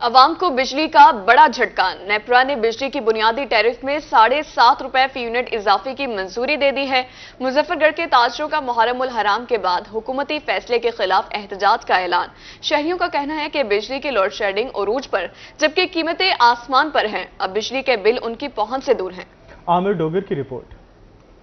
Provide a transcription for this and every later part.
عوام کو بجلی کا بڑا جھٹکا، نیپرا نے بجلی کی بنیادی ٹیرف میں 7.5 روپے فی یونٹ اضافے کی منظوری دے دی ہے۔ مظفر گڑھ کے تاجروں کا محرم الحرام کے بعد حکومتی فیصلے کے خلاف احتجاج کا اعلان۔ شہریوں کا کہنا ہے کہ بجلی کی لوڈ شیڈنگ عروج پر جبکہ قیمتیں آسمان پر ہیں، اب بجلی کے بل ان کی پہنچ سے دور ہیں۔ عامر ڈوگر کی رپورٹ۔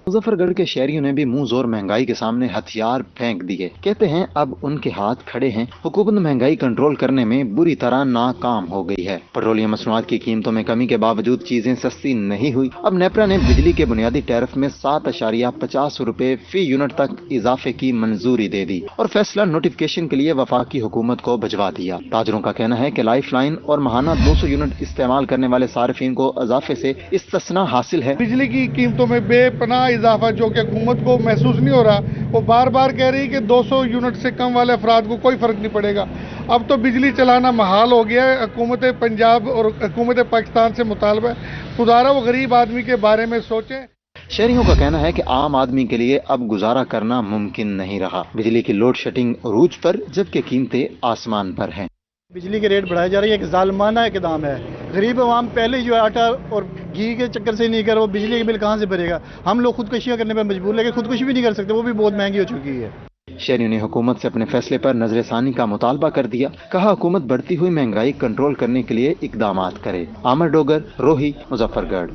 مظفر گڑھ کے شہریوں نے بھی منہ زور مہنگائی کے سامنے ہتھیار پھینک دیے۔ کہتے ہیں اب ان کے ہاتھ کھڑے ہیں، حکومت مہنگائی کنٹرول کرنے میں بری طرح ناکام ہو گئی ہے۔ پیٹرولیم مصنوعات کی قیمتوں میں کمی کے باوجود چیزیں سستی نہیں ہوئی۔ اب نیپرا نے بجلی کے بنیادی ٹیرف میں 7.50 روپے فی یونٹ تک اضافے کی منظوری دے دی اور فیصلہ نوٹیفکیشن کے لیے وفاقی حکومت کو بھجوا دیا۔ تاجروں کا کہنا ہے کہ لائف لائن اور ماہانہ 200 یونٹ استعمال کرنے والے صارفین کو اضافے سے استثناء حاصل ہے۔ بجلی کی قیمتوں میں بے پناہ اضافہ جو کہ حکومت کو محسوس نہیں ہو رہا، وہ بار بار کہہ رہی کہ 200 یونٹ سے کم والے افراد کو کوئی فرق نہیں پڑے گا۔ اب تو بجلی چلانا محال ہو گیا ہے۔ حکومت پنجاب اور حکومت پاکستان سے مطالبہ ہے خدارا وہ غریب آدمی کے بارے میں سوچیں۔ شہریوں کا کہنا ہے کہ عام آدمی کے لیے اب گزارا کرنا ممکن نہیں رہا۔ بجلی کی لوڈ شیڈنگ عروج پر جبکہ قیمتیں آسمان پر ہیں۔ بجلی کے ریٹ بڑھائے جا رہے ہیں، ایک ظالمانہ اقدام ہے۔ غریب عوام پہلے جو آٹا اور گھی کے چکر سے نہیں کر، وہ بجلی کے بل کہاں سے بھرے گا؟ ہم لوگ خودکشیاں کرنے پہ مجبور، لیکن خودکشی بھی نہیں کر سکتے، وہ بھی بہت مہنگی ہو چکی ہے۔ شہریوں نے حکومت سے اپنے فیصلے پر نظر ثانی کا مطالبہ کر دیا۔ کہا حکومت بڑھتی ہوئی مہنگائی کنٹرول کرنے کے لیے اقدامات کرے۔ عامر ڈوگر، روہی، مظفر گڑھ۔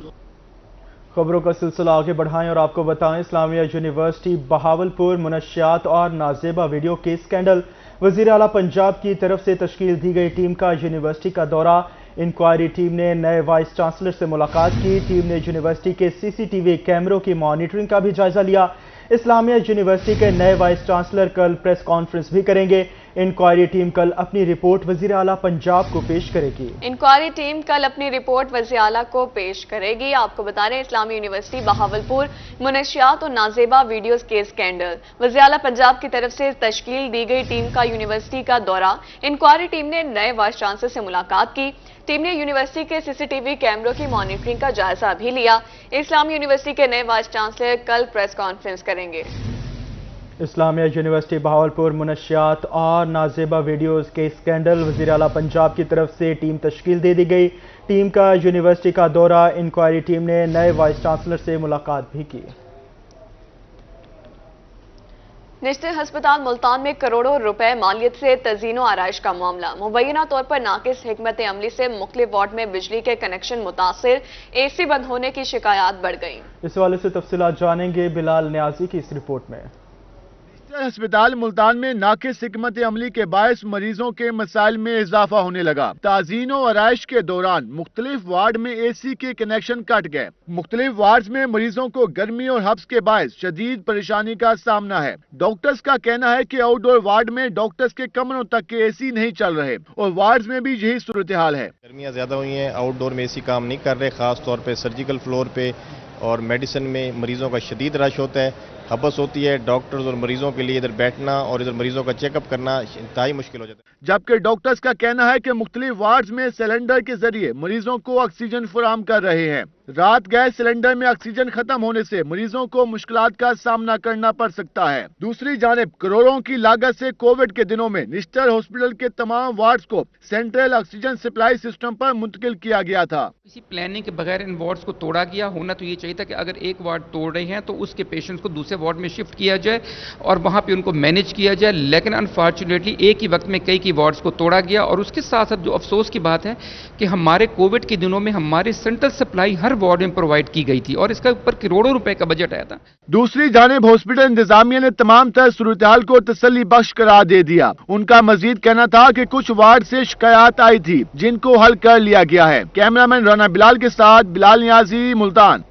خبروں کا سلسلہ آگے بڑھائیں اور آپ کو بتائیں اسلامیہ یونیورسٹی بہاولپور منشیات اور نازیبا ویڈیو کے اسکینڈل۔ وزیر اعلیٰ پنجاب کی طرف سے تشکیل دی گئی ٹیم کا یونیورسٹی کا دورہ۔ انکوائری ٹیم نے نئے وائس چانسلر سے ملاقات کی۔ ٹیم نے یونیورسٹی کے CCTV کیمروں کی مانیٹرنگ کا بھی جائزہ لیا۔ اسلامیہ یونیورسٹی کے نئے وائس چانسلر کل پریس کانفرنس بھی کریں گے۔ انکوائری ٹیم کل اپنی رپورٹ وزیر اعلیٰ پنجاب کو پیش کرے گی۔ انکوائری ٹیم کل اپنی رپورٹ وزیر اعلیٰ کو پیش کرے گی۔ آپ کو بتا رہے ہیں اسلامی یونیورسٹی بہاولپور منشیات اور نازیبا ویڈیوز کے اسکینڈل۔ وزیر اعلیٰ پنجاب کی طرف سے تشکیل دی گئی ٹیم کا یونیورسٹی کا دورہ۔ انکوائری ٹیم نے نئے وائس چانسلر سے ملاقات کی۔ ٹیم نے یونیورسٹی کے CCTV کیمروں کی مانیٹرنگ کا جائزہ بھی لیا۔ اسلامی یونیورسٹی کے نئے وائس چانسلر کل پریس کانفرنس کریں گے۔ اسلامیہ یونیورسٹی بہاولپور منشیات اور نازیبا ویڈیوز کے اسکینڈل۔ وزیر اعلیٰ پنجاب کی طرف سے ٹیم تشکیل دے دی گئی۔ ٹیم کا یونیورسٹی کا دورہ۔ انکوائری ٹیم نے نئے وائس چانسلر سے ملاقات بھی کی۔ نشتر ہسپتال ملتان میں کروڑوں روپے مالیت سے تزئین و آرائش کا معاملہ۔ مبینہ طور پر ناقص حکمت عملی سے مختلف وارڈ میں بجلی کے کنیکشن متاثر، AC بند ہونے کی شکایات بڑھ گئیں۔ اس حوالے سے تفصیلات جانیں گے بلال نیازی کی اس رپورٹ میں۔ ہسپتال ملتان میں ناقص حکمت عملی کے باعث مریضوں کے مسائل میں اضافہ ہونے لگا۔ تعزین و آرائش کے دوران مختلف وارڈ میں AC کے کنیکشن کٹ گئے۔ مختلف وارڈز میں مریضوں کو گرمی اور حبس کے باعث شدید پریشانی کا سامنا ہے۔ ڈاکٹرز کا کہنا ہے کہ آؤٹ ڈور وارڈ میں ڈاکٹرز کے کمروں تک کے AC نہیں چل رہے اور وارڈز میں بھی یہی صورتحال ہے۔ گرمیاں زیادہ ہوئی ہیں، آؤٹ ڈور میں AC کام نہیں کر رہے، خاص طور پہ سرجیکل فلور پہ اور میڈیسن میں مریضوں کا شدید رش ہوتا ہے، حبس ہوتی ہے۔ ڈاکٹرز اور مریضوں کے لیے ادھر بیٹھنا اور ادھر مریضوں کا چیک اپ کرنا انتہائی مشکل ہو جاتا ہے۔ جبکہ ڈاکٹرز کا کہنا ہے کہ مختلف وارڈز میں سلنڈر کے ذریعے مریضوں کو آکسیجن فراہم کر رہے ہیں۔ رات گیس سلنڈر میں آکسیجن ختم ہونے سے مریضوں کو مشکلات کا سامنا کرنا پڑ سکتا ہے۔ دوسری جانب کروڑوں کی لاگت سے کووڈ کے دنوں میں نشتر ہاسپٹل کے تمام وارڈز کو سینٹرل آکسیجن سپلائی سسٹم پر منتقل کیا گیا تھا۔ کسی پلاننگ کے بغیر ان وارڈز کو توڑا گیا ہونا تو یہ چاہیے تھا کہ اگر ایک وارڈ توڑ رہے ہیں تو اس کے پیشنٹس کو دوسرے وارڈ میں شفٹ کیا جائے اور وہاں پہ ان کو مینیج کیا جائے، لیکن انفارچونیٹلی ایک ہی وقت میں کئی وارڈز کو توڑا گیا۔ اور اس کے ساتھ ساتھ جو افسوس کی بات ہے کہ ہمارے کووڈ کے دنوں میں ہماری سینٹرل سپلائی ہر وارڈ میں پرووائڈ کی گئی تھی اور اس کا اوپر کروڑوں روپے کا بجٹ آیا تھا۔ دوسری جانب ہاسپٹل انتظامیہ نے تمام تر صورتحال کو تسلی بخش قرار دے دیا۔ ان کا مزید کہنا تھا کہ کچھ وارڈ سے شکایات آئی تھی جن کو حل کر لیا گیا ہے۔ کیمرامین رانا بلال کے ساتھ بلال نیازی، ملتان۔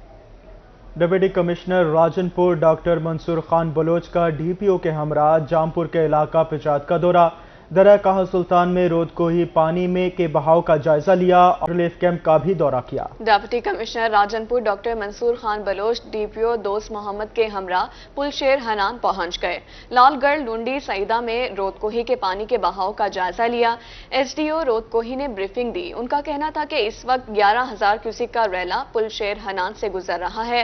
ڈپٹی کمشنر راجن پور ڈاکٹر منصور خان بلوچ کا DPO کے ہمراہ جامپور کے علاقہ پچات کا دورہ۔ درہ کہا سلطان میں رود کوہی پانی میں کے بہاؤ کا جائزہ لیا اور ریلیف کیمپ کا بھی دورہ کیا۔ ڈپٹی کمشنر راجن پور ڈاکٹر منصور خان بلوچ DPO دوست محمد کے ہمراہ پل شیر حنان پہنچ گئے۔ لال گڑھ لونڈی سعیدہ میں رود کوہی کے پانی کے بہاؤ کا جائزہ لیا۔ SDO رود کوہی نے بریفنگ دی۔ ان کا کہنا تھا کہ اس وقت 11,000 کیوسک کا ریلا پل شیر حنان سے گزر رہا ہے۔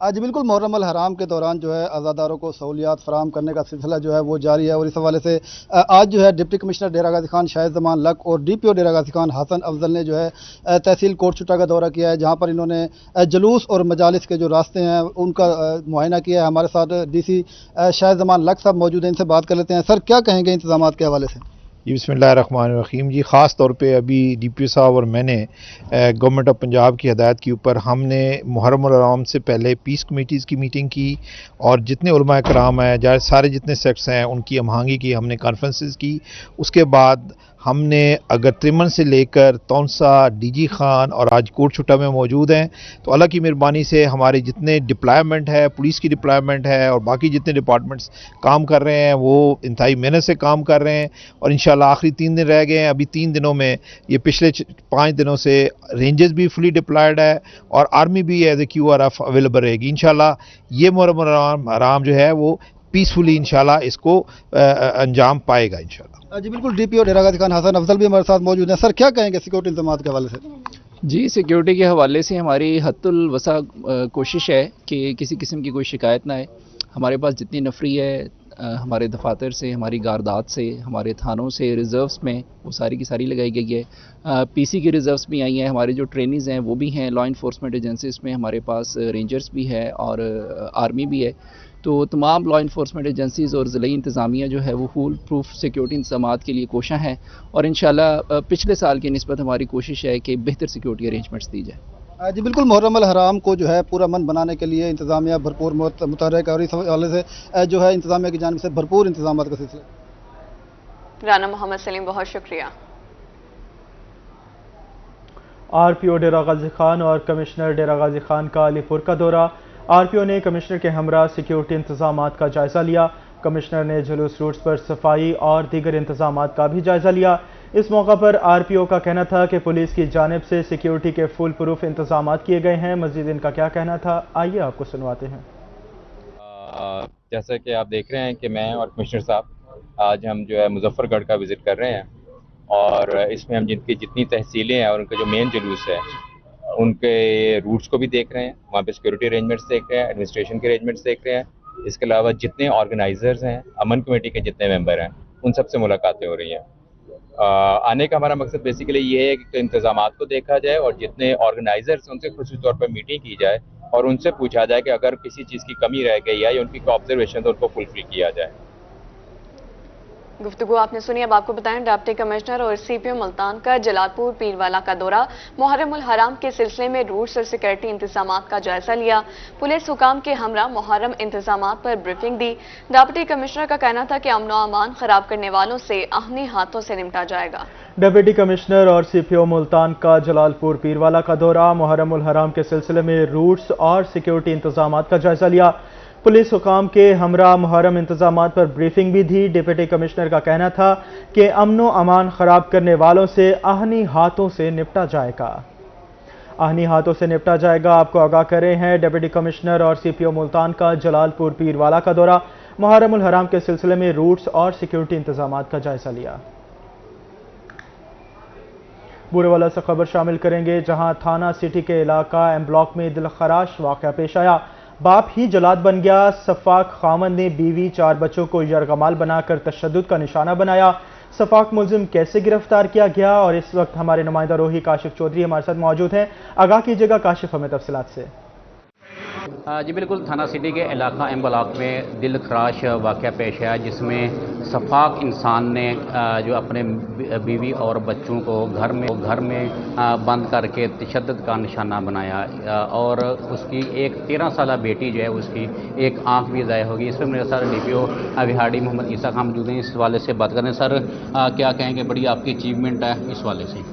آج بالکل محرم الحرام کے دوران جو ہے عزاداروں کو سہولیات فراہم کرنے کا سلسلہ جو ہے وہ جاری ہے، اور اس حوالے سے آج جو ہے ڈپٹی کمشنر ڈیرہ غازی خان شاہد زمان لک اور ڈی پی او ڈیرہ غازی خان حسن افضل نے جو ہے تحصیل کوٹ چٹا کا دورہ کیا ہے، جہاں پر انہوں نے جلوس اور مجالس کے جو راستے ہیں ان کا معائنہ کیا ہے۔ ہمارے ساتھ ڈی سی شاہد زمان لک صاحب موجود ہیں، ان سے بات کر لیتے ہیں۔ سر، کیا کہیں گے انتظامات کے حوالے سے؟ بسم اللہ الرحمن الرحیم جی، خاص طور پہ ابھی ڈی پی او صاحب اور میں نے گورنمنٹ آف پنجاب کی ہدایت کے اوپر ہم نے محرم الحرام سے پہلے پیس کمیٹیز کی میٹنگ کی، اور جتنے علماء کرام ہیں، سارے جتنے سیکٹس ہیں ان کی ہم آہنگی کی، ہم نے کانفرنسز کی۔ اس کے بعد ہم نے اگر ترمن سے لے کر تونسا، ڈی جی خان اور آج کوٹ چھٹا میں موجود ہیں، تو اللہ کی مہربانی سے ہمارے جتنے ڈپلائمنٹ ہے، پولیس کی ڈپلائمنٹ ہے اور باقی جتنے ڈپارٹمنٹس کام کر رہے ہیں وہ انتہائی محنت سے کام کر رہے ہیں، اور انشاءاللہ آخری 3 دن رہ گئے ہیں۔ ابھی 3 دنوں میں یہ پچھلے 5 دنوں سے رینجز بھی فلی ڈپلائڈ ہے اور آرمی بھی as a Q R F available رہے گی۔ انشاءاللہ یہ محرم الحرام جو ہے وہ پیسفلی انشاءاللہ اس کو انجام پائے گا انشاءاللہ۔ جی بالکل، ڈی پی او ڈیرہ غازی خان حسن افضل بھی ہمارے ساتھ موجود ہیں۔ سر، کیا کہیں گے سیکورٹی انتظامات کے حوالے سے؟ جی، سیکیورٹی کے حوالے سے ہماری حد الوسع کوشش ہے کہ کسی قسم کی کوئی شکایت نہ آئے۔ ہمارے پاس جتنی نفری ہے ہمارے دفاتر سے، ہماری گاردات سے، ہمارے تھانوں سے، ریزروز میں وہ ساری کی ساری لگائی گئی ہے۔ پی سی کی ریزروز بھی آئی ہیں، ہمارے جو ٹرینیز ہیں وہ بھی ہیں، لا انفورسمنٹ ایجنسیز میں ہمارے پاس رینجرز بھی ہے اور آرمی بھی ہے۔ تو تمام لا انفورسمنٹ ایجنسیز اور ضلعی انتظامیہ جو ہے وہ فول پروف سیکیورٹی انتظامات کے لیے کوشاں ہیں، اور انشاءاللہ پچھلے سال کی نسبت ہماری کوشش ہے کہ بہتر سیکیورٹی ارینجمنٹس دی جائے۔ جی بالکل، محرم الحرام کو جو ہے پورا من بنانے کے لیے انتظامیہ بھرپور متحرک ہے، اور اس حوالے سے جو ہے انتظامیہ کی جانب سے بھرپور انتظامات کا سلسلہ۔ رانا محمد سلیم، بہت شکریہ۔ آر پی او ڈیرہ غازی خان اور کمشنر ڈیرہ غازی خان کا علی پور کا دورہ۔ آر پی او نے کمشنر کے ہمراہ سیکیورٹی انتظامات کا جائزہ لیا۔ کمشنر نے جلوس روٹس پر صفائی اور دیگر انتظامات کا بھی جائزہ لیا۔ اس موقع پر آر پی او کا کہنا تھا کہ پولیس کی جانب سے سیکیورٹی کے فل پروف انتظامات کیے گئے ہیں۔ مزید ان کا کیا کہنا تھا، آئیے آپ کو سنواتے ہیں۔ جیسا کہ آپ دیکھ رہے ہیں کہ میں اور کمشنر صاحب آج ہم جو ہے مظفر گڑھ کا وزٹ کر رہے ہیں، اور اس میں ہم جن کی جتنی تحصیلیں ہیں اور ان کا جو مین جلوس ہے ان کے روٹس کو بھی دیکھ رہے ہیں، وہاں پہ سیکورٹی ارینجمنٹس دیکھ رہے ہیں، ایڈمنسٹریشن کے ارینجمنٹس دیکھ رہے ہیں۔ اس کے علاوہ جتنے آرگنائزرز ہیں، امن کمیٹی کے جتنے ممبر ہیں، ان سب سے ملاقاتیں ہو رہی ہیں۔ آنے کا ہمارا مقصد بیسیکلی یہ ہے کہ انتظامات کو دیکھا جائے اور جتنے آرگنائزرز ہیں ان سے خصوصی طور پر میٹنگ کی جائے اور ان سے پوچھا جائے کہ اگر کسی چیز کی کمی رہ گئی ہے یا ان کی کوئی آبزرویشن تو ان کو فلفل کیا جائے۔ گفتگو آپ نے سنی۔ اب آپ کو بتائیں ڈپٹی کمشنر اور سی پی او ملتان کا جلال پور پیروالا کا دورہ۔ محرم الحرام کے سلسلے میں روٹس اور سیکورٹی انتظامات کا جائزہ لیا۔ پولیس حکام کے ہمراہ محرم انتظامات پر بریفنگ دی۔ ڈپٹی کمشنر کا کہنا تھا کہ امن و امان خراب کرنے والوں سے آہنی ہاتھوں سے نمٹا جائے گا۔ ڈپٹی کمشنر اور سی پی او ملتان کا جلال پور پیروالا کا دورہ۔ محرم الحرام کے سلسلے میں روٹس اور سیکورٹی انتظامات کا جائزہ لیا۔ پولیس حکام کے ہمراہ محرم انتظامات پر بریفنگ بھی دی۔ ڈپٹی کمشنر کا کہنا تھا کہ امن و امان خراب کرنے والوں سے آہنی ہاتھوں سے نپٹا جائے گا۔ آہنی ہاتھوں سے نپٹا جائے گا، آپ کو آگاہ کر رہے ہیں ڈپٹی کمشنر اور سی پی او ملتان کا جلال پور پیروالا کا دورہ۔ محرم الحرام کے سلسلے میں روٹس اور سیکورٹی انتظامات کا جائزہ لیا۔ بورے والا سے خبر شامل کریں گے، جہاں تھانہ سٹی کے علاقہ ایم بلاک میں دلخراش واقعہ پیش آیا۔ باپ ہی جلاد بن گیا۔ سفاک خاوند نے بیوی 4 بچوں کو یرغمال بنا کر تشدد کا نشانہ بنایا۔ سفاک ملزم کیسے گرفتار کیا گیا، اور اس وقت ہمارے نمائندہ روحی کاشف چودھری ہمارے ساتھ موجود ہیں۔ آگاہ کیجیے گا کاشف ہمیں تفصیلات سے۔ جی بالکل، تھانہ سٹی کے علاقہ ایم بلاک میں دل خراش واقعہ پیش آیا، جس میں سفاک انسان نے جو اپنے بیوی اور بچوں کو گھر میں بند کر کے تشدد کا نشانہ بنایا، اور اس کی ایک 13 سالہ بیٹی جو ہے اس کی ایک آنکھ بھی ضائع ہوگی۔ اس میں میرے ساتھ ڈی پی او وہاڑی محمد عیسیٰ خان موجود ہیں، اس حوالے سے بات کریں۔ سر، کیا کہیں کہ بڑی آپ کی اچیومنٹ ہے اس حوالے سے؟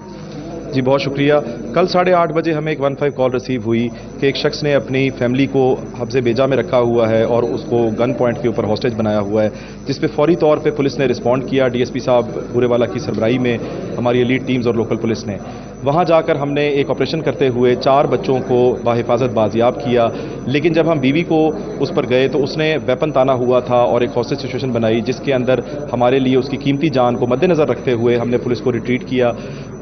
جی بہت شکریہ۔ کل 8:30 بجے ہمیں ایک 15 کال ریسیو ہوئی کہ ایک شخص نے اپنی فیملی کو حبس بیجا میں رکھا ہوا ہے اور اس کو گن پوائنٹ کے اوپر ہاسٹیج بنایا ہوا ہے، جس پہ فوری طور پہ پولیس نے رسپونڈ کیا۔ ڈی ایس پی صاحب بورے والا کی سربراہی میں ہماری ایلیٹ ٹیمز اور لوکل پولیس نے وہاں جا کر ہم نے ایک آپریشن کرتے ہوئے 4 بچوں کو بحفاظت بازیاب کیا، لیکن جب ہم بیوی کو اس پر گئے تو اس نے ویپن تانا ہوا تھا اور ایک ہاسٹیج سچویشن بنائی، جس کے اندر ہمارے لیے اس کی قیمتی جان کو مد نظر رکھتے ہوئے ہم نے پولیس کو ریٹریٹ کیا۔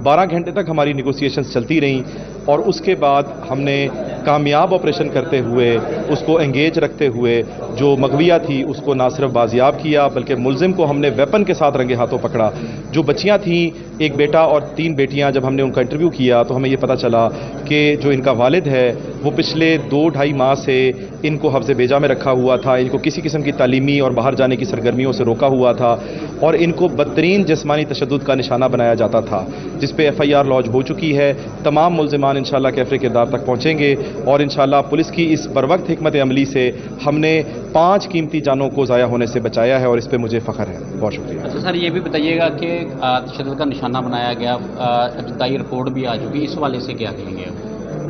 12 گھنٹے تک ہماری نیگوسیشنز چلتی رہیں۔ اور اس کے بعد ہم نے کامیاب آپریشن کرتے ہوئے اس کو انگیج رکھتے ہوئے جو مغویہ تھی اس کو نہ صرف بازیاب کیا بلکہ ملزم کو ہم نے ویپن کے ساتھ رنگے ہاتھوں پکڑا. جو بچیاں تھیں، ایک بیٹا اور 3 بیٹیاں، جب ہم نے ان کا انٹرویو کیا تو ہمیں یہ پتہ چلا کہ جو ان کا والد ہے وہ پچھلے 2-2.5 ماہ سے ان کو حفظ بیجا میں رکھا ہوا تھا، ان کو کسی قسم کی تعلیمی اور باہر جانے کی سرگرمیوں سے روکا ہوا تھا اور ان کو بدترین جسمانی تشدد کا نشانہ بنایا جاتا تھا، جس پہ FIR لانچ ہو چکی ہے. تمام ملزمان انشاءاللہ کیفر کردار تک پہنچیں گے اور انشاءاللہ پولیس کی اس بروقت حکمت عملی سے ہم نے 5 قیمتی جانوں کو ضائع ہونے سے بچایا ہے اور اس پہ مجھے فخر ہے. بہت شکریہ. اچھا سر، یہ بھی بتائیے گا کہ تشدد کا نشانہ بنایا گیا، ابتدائی رپورٹ بھی آ چکی، اس حوالے سے کیا کہیں گے؟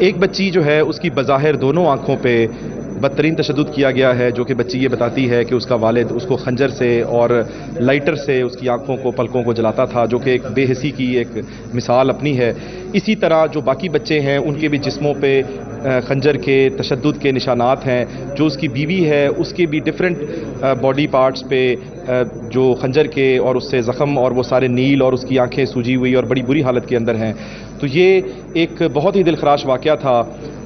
ایک بچی جو ہے اس کی بظاہر دونوں آنکھوں پہ بدترین تشدد کیا گیا ہے، جو کہ بچی یہ بتاتی ہے کہ اس کا والد اس کو خنجر سے اور لائٹر سے اس کی آنکھوں کو، پلکوں کو جلاتا تھا، جو کہ ایک بے حسی کی ایک مثال اپنی ہے. اسی طرح جو باقی بچے ہیں ان کے بھی جسموں پہ خنجر کے تشدد کے نشانات ہیں. جو اس کی بیوی ہے اس کے بھی ڈیفرنٹ باڈی پارٹس پہ جو خنجر کے اور اس سے زخم اور وہ سارے نیل اور اس کی آنکھیں سوجی ہوئی اور بڑی بری حالت کے اندر ہیں. تو یہ ایک بہت ہی دلخراش واقعہ تھا.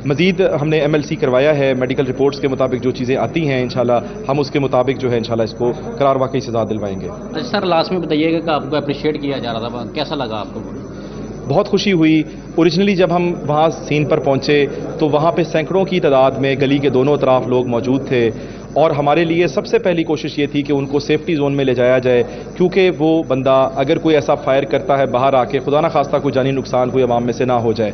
مزید ہم نے MLC کروایا ہے، میڈیکل رپورٹس کے مطابق جو چیزیں آتی ہیں انشاءاللہ ہم اس کے مطابق جو ہے انشاءاللہ اس کو قرار واقعی سزا دلوائیں گے. اچھا سر، لاسٹ میں بتائیے گا کہ آپ کو اپریشیٹ کیا جا رہا تھا، کیسا لگا آپ کو؟ بہت خوشی ہوئی. اوریجنلی جب ہم وہاں سین پر پہنچے تو وہاں پہ سینکڑوں کی تعداد میں گلی کے دونوں طرف لوگ موجود تھے اور ہمارے لیے سب سے پہلی کوشش یہ تھی کہ ان کو سیفٹی زون میں لے جایا جائے، کیونکہ وہ بندہ اگر کوئی ایسا فائر کرتا ہے باہر آ کے، خدا نہ خواستہ کوئی جانی نقصان کوئی عوام میں سے نہ ہو جائے.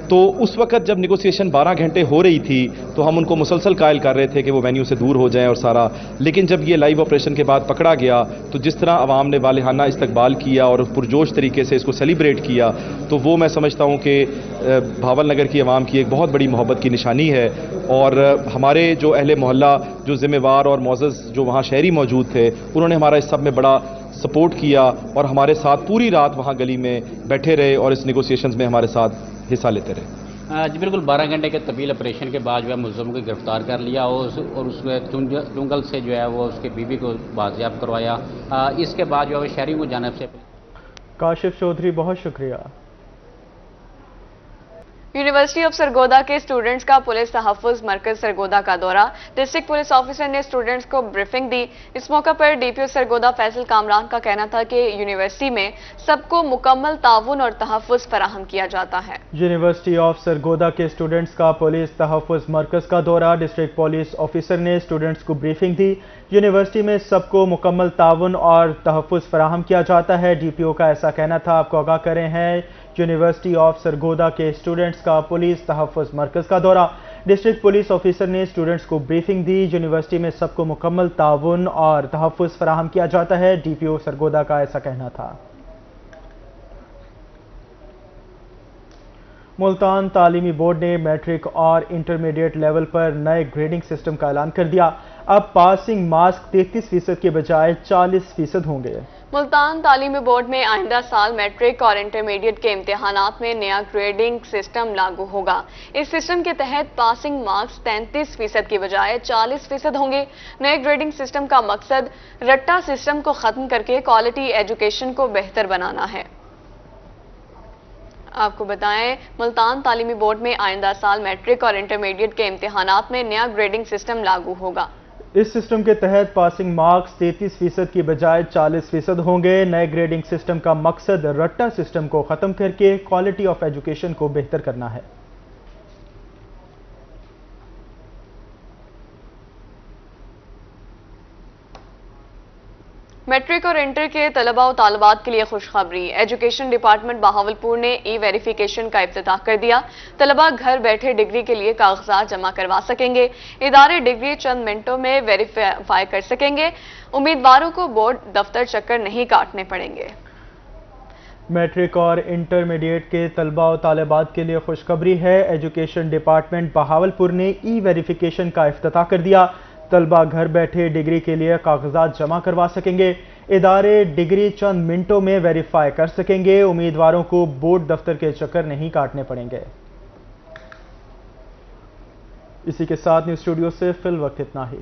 تو اس وقت جب نیگوسیشن 12 گھنٹے ہو رہی تھی تو ہم ان کو مسلسل قائل کر رہے تھے کہ وہ وینیو سے دور ہو جائیں اور سارا، لیکن جب یہ لائیو آپریشن کے بعد پکڑا گیا تو جس طرح عوام نے والہانہ استقبال کیا اور پرجوش طریقے سے اس کو سیلیبریٹ کیا، تو وہ میں سمجھتا ہوں کہ بھاول نگر کی عوام کی ایک بہت بڑی محبت کی نشانی ہے. اور ہمارے جو اہل محلہ، جو ذمہ وار اور معزز جو وہاں شہری موجود تھے، انہوں نے ہمارا اس سب میں بڑا سپورٹ کیا اور ہمارے ساتھ پوری رات وہاں گلی میں بیٹھے رہے اور اس نیگوسیشنز میں ہمارے ساتھ حصہ لیتے رہے. جی بالکل، 12 گھنٹے کے طویل آپریشن کے بعد جو ہے ملزم کو گرفتار کر لیا اور اس میں چنگل سے جو ہے وہ اس کے بیوی کو بازیاب کروایا. اس کے بعد جو ہے شہریوں کو جانب سے کاشف چودھری بہت شکریہ. یونیورسٹی آف سرگودا کے اسٹوڈنٹس کا پولیس تحفظ مرکز سرگودا کا دورہ، ڈسٹرکٹ پولیس آفیسر نے اسٹوڈنٹس کو بریفنگ دی. اس موقع پر DPO سرگودا فیصل کامران کا کہنا تھا کہ یونیورسٹی میں سب کو مکمل تعاون اور تحفظ فراہم کیا جاتا ہے. یونیورسٹی آف سرگودا کے اسٹوڈنٹس کا پولیس تحفظ مرکز کا دورہ، ڈسٹرکٹ پولیس آفیسر نے اسٹوڈنٹس کو بریفنگ دی. یونیورسٹی میں سب کو مکمل تعاون اور تحفظ فراہم کیا جاتا ہے، DPO کا ایسا کہنا تھا. آپ کو آگاہ کریں ہیں یونیورسٹی آف سرگودا کے اسٹوڈنٹس کا پولیس تحفظ مرکز کا دورہ، ڈسٹرکٹ پولیس آفیسر نے اسٹوڈنٹس کو بریفنگ دی. یونیورسٹی میں سب کو مکمل تعاون اور تحفظ فراہم کیا جاتا ہے، DPO سرگودا کا ایسا کہنا تھا. ملتان تعلیمی بورڈ نے میٹرک اور انٹرمیڈیٹ لیول پر نئے گریڈنگ سسٹم کا اعلان کر دیا. اب پاسنگ مارکس 33% کے بجائے 40% ہوں گے. ملتان تعلیمی بورڈ میں آئندہ سال میٹرک اور انٹرمیڈیٹ کے امتحانات میں نیا گریڈنگ سسٹم لاگو ہوگا. اس سسٹم کے تحت پاسنگ مارکس 33% کی بجائے 40% ہوں گے. نئے گریڈنگ سسٹم کا مقصد رٹا سسٹم کو ختم کر کے کوالٹی ایجوکیشن کو بہتر بنانا ہے. آپ کو بتائیں ملتان تعلیمی بورڈ میں آئندہ سال میٹرک اور انٹرمیڈیٹ کے امتحانات میں نیا گریڈنگ سسٹم لاگو ہوگا. اس سسٹم کے تحت پاسنگ مارکس 33% کی بجائے 40% ہوں گے. نئے گریڈنگ سسٹم کا مقصد رٹا سسٹم کو ختم کر کے کوالٹی آف ایجوکیشن کو بہتر کرنا ہے. میٹرک اور انٹر کے طلباء و طالبات کے لیے خوشخبری، ایجوکیشن ڈپارٹمنٹ بہاولپور نے ای ویریفیکیشن کا افتتاح کر دیا. طلباء گھر بیٹھے ڈگری کے لیے کاغذات جمع کروا سکیں گے. ادارے ڈگری چند منٹوں میں ویریفائی کر سکیں گے. امیدواروں کو بورڈ دفتر چکر نہیں کاٹنے پڑیں گے. میٹرک اور انٹرمیڈیٹ کے طلباء و طالبات کے لیے خوشخبری ہے، ایجوکیشن ڈپارٹمنٹ بہاولپور نے ای ویریفیکیشن کا افتتاح کر دیا. طلباء گھر بیٹھے ڈگری کے لیے کاغذات جمع کروا سکیں گے. ادارے ڈگری چند منٹوں میں ویریفائی کر سکیں گے. امیدواروں کو بورڈ دفتر کے چکر نہیں کاٹنے پڑیں گے. اسی کے ساتھ نیوز اسٹوڈیو سے فی الوقت اتنا ہی.